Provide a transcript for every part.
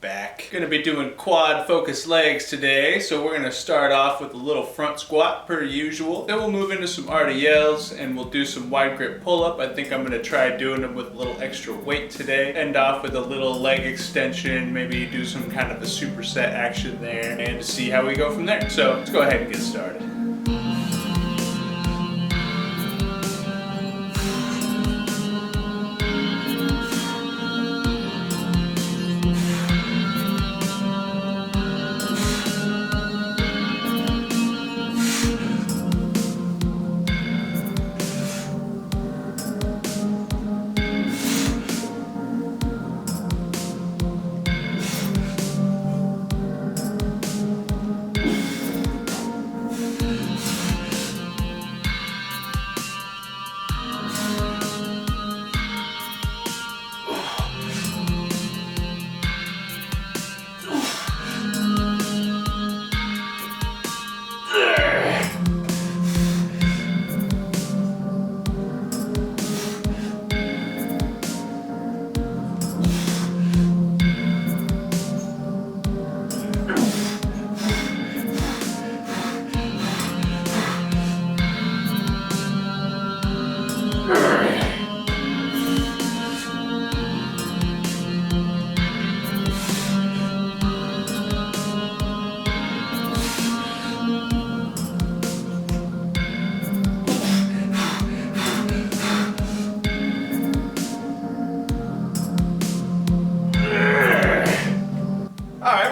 back. Gonna be doing quad focused legs today, so we're gonna start off with a little front squat per usual. Then we'll move into some RDLs and we'll do some wide grip pull-up. I think I'm gonna try doing them with a little extra weight today. End off with a little leg extension, maybe do some kind of a superset action there, and see how we go from there. So let's go ahead and get started.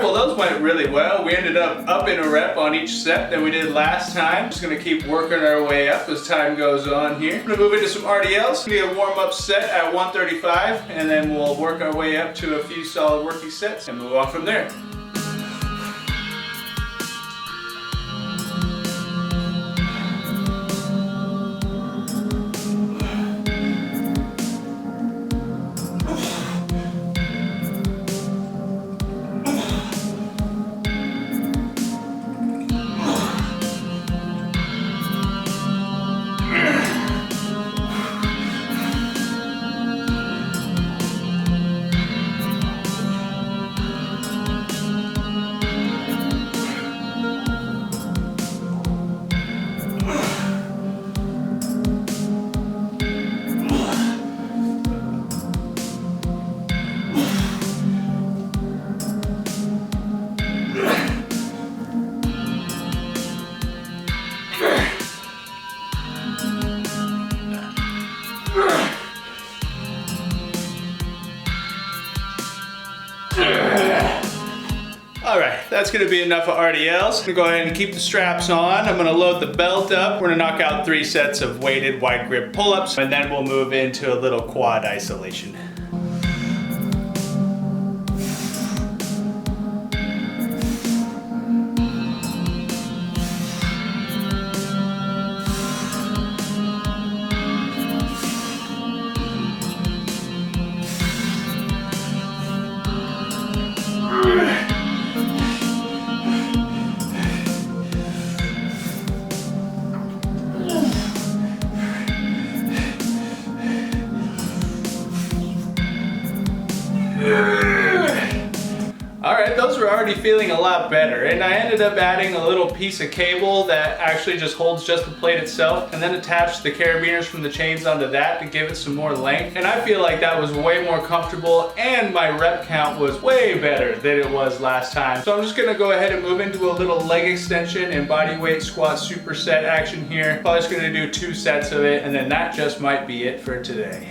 Well, those went really well. We ended up in a rep on each set than we did last time. Just gonna keep working our way up as time goes on here. I'm gonna move into some RDLs. Gonna get a warm-up set at 135, and then we'll work our way up to a few solid working sets and move on from there. Alright, that's going to be enough of RDLs. I'm going to go ahead and keep the straps on. I'm going to load the belt up. We're going to knock out 3 sets of weighted wide grip pull-ups, and then we'll move into a little quad isolation. Alright, those were already feeling a lot better, and I ended up adding a little piece of cable that actually just holds just the plate itself, and then attached the carabiners from the chains onto that to give it some more length, and I feel like that was way more comfortable, and my rep count was way better than it was last time. So I'm just gonna go ahead and move into a little leg extension and body weight squat superset action here. Probably just gonna do 2 sets of it, and then that just might be it for today.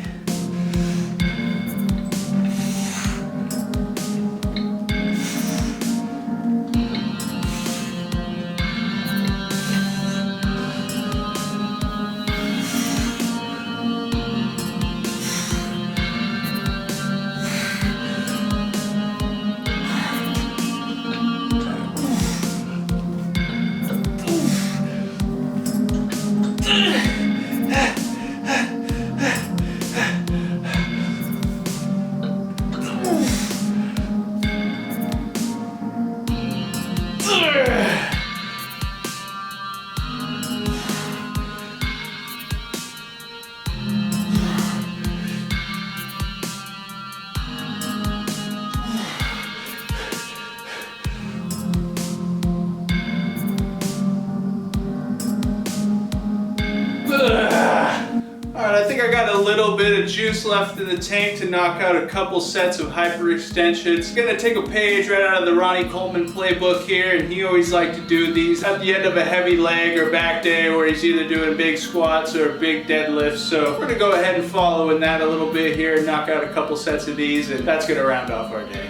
got a little bit of juice left in the tank to knock out a couple sets of hyperextensions. Gonna take a page right out of the Ronnie Coleman playbook here, and he always liked to do these at the end of a heavy leg or back day where he's either doing big squats or big deadlifts. So we're gonna go ahead and follow in that a little bit here and knock out a couple sets of these, and that's gonna round off our day.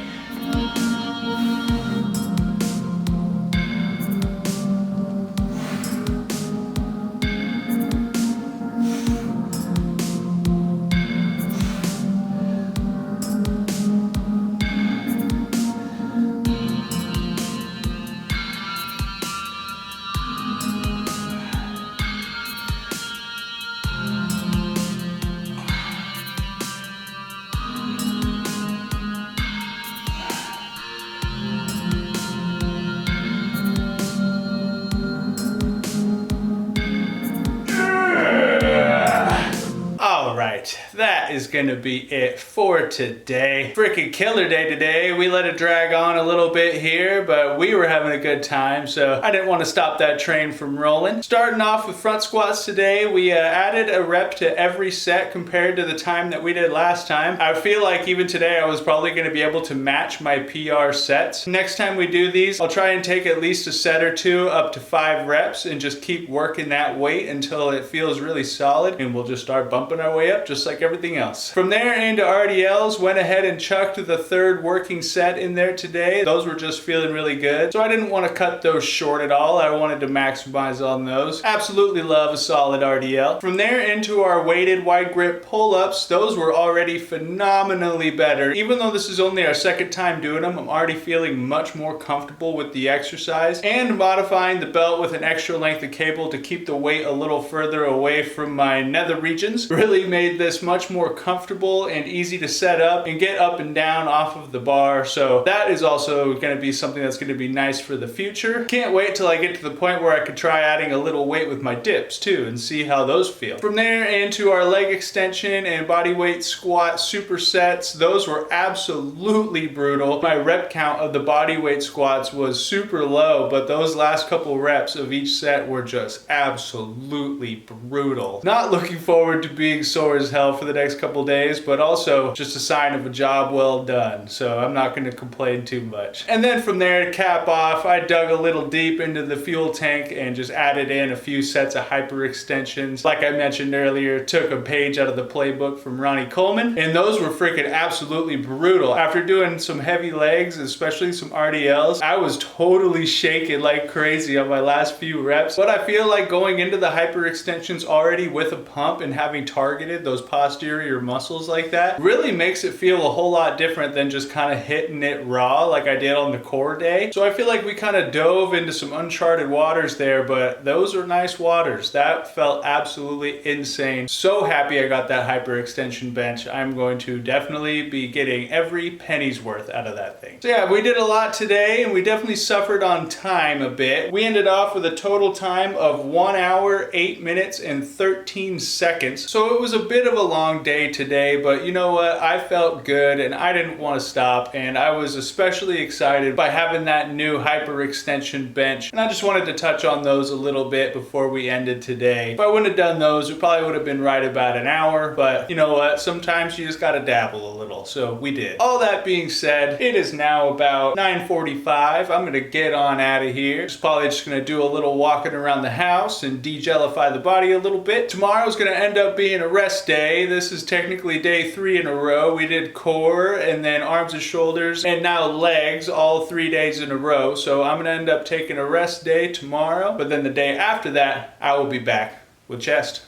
That is gonna be it for today. Freaking killer day today. We let it drag on a little bit here, but we were having a good time, so I didn't want to stop that train from rolling. Starting off with front squats today, we added a rep to every set compared to the time that we did last time. I feel like even today I was probably going to be able to match my PR sets. Next time we do these, I'll try and take at least a set or two up to 5 reps and just keep working that weight until it feels really solid, and we'll just start bumping our way up just like everything else. From there into RDLs, went ahead and chucked the 3rd working set in there today. Those were just feeling really good, so I didn't want to cut those short at all. I wanted to maximize on those. Absolutely love a solid RDL. From there into our weighted wide grip pull-ups, those were already phenomenally better. Even though this is only our 2nd time doing them, I'm already feeling much more comfortable with the exercise, and modifying the belt with an extra length of cable to keep the weight a little further away from my nether regions really made this much more comfortable and easy to set up and get up and down off of the bar. So that is also going to be something that's going to be nice for the future. Can't wait till I get to the point where I could try adding a little weight with my dips too and see how those feel. From there into our leg extension and bodyweight squat supersets, those were absolutely brutal. My rep count of the bodyweight squats was super low, but those last couple reps of each set were just absolutely brutal. Not looking forward to being sore as hell for the next couple days, but also just a sign of a job well done, so I'm not going to complain too much. And then from there, to cap off, I dug a little deep into the fuel tank and just added in a few sets of hyperextensions. Like I mentioned earlier, took a page out of the playbook from Ronnie Coleman, and those were freaking absolutely brutal. After doing some heavy legs, especially some RDLs, I was totally shaking like crazy on my last few reps, but I feel like going into the hyperextensions already with a pump and having targeted those posterior muscles like that really makes it feel a whole lot different than just kind of hitting it raw like I did on the core day. So I feel like we kind of dove into some uncharted waters there, but those are nice waters. That felt absolutely insane. So happy I got that hyperextension bench. I'm going to definitely be getting every penny's worth out of that thing. So yeah, we did a lot today, and we definitely suffered on time a bit. We ended off with a total time of 1 hour, 8 minutes, and 13 seconds. So it was a bit of a long day today, but you know what? I felt good and I didn't want to stop, and I was especially excited by having that new hyperextension bench, and I just wanted to touch on those a little bit before we ended today. If I wouldn't have done those, we probably would have been right about an hour, but you know what? Sometimes you just gotta dabble a little, so we did. All that being said, it is now about 9:45. I'm gonna get on out of here. Probably just gonna do a little walking around the house and de-gellify the body a little bit. Tomorrow's gonna end up being a rest day. This is technically day 3 in a row. We did core and then arms and shoulders and now legs all 3 days in a row. So I'm gonna end up taking a rest day tomorrow, but then the day after that, I will be back with chest.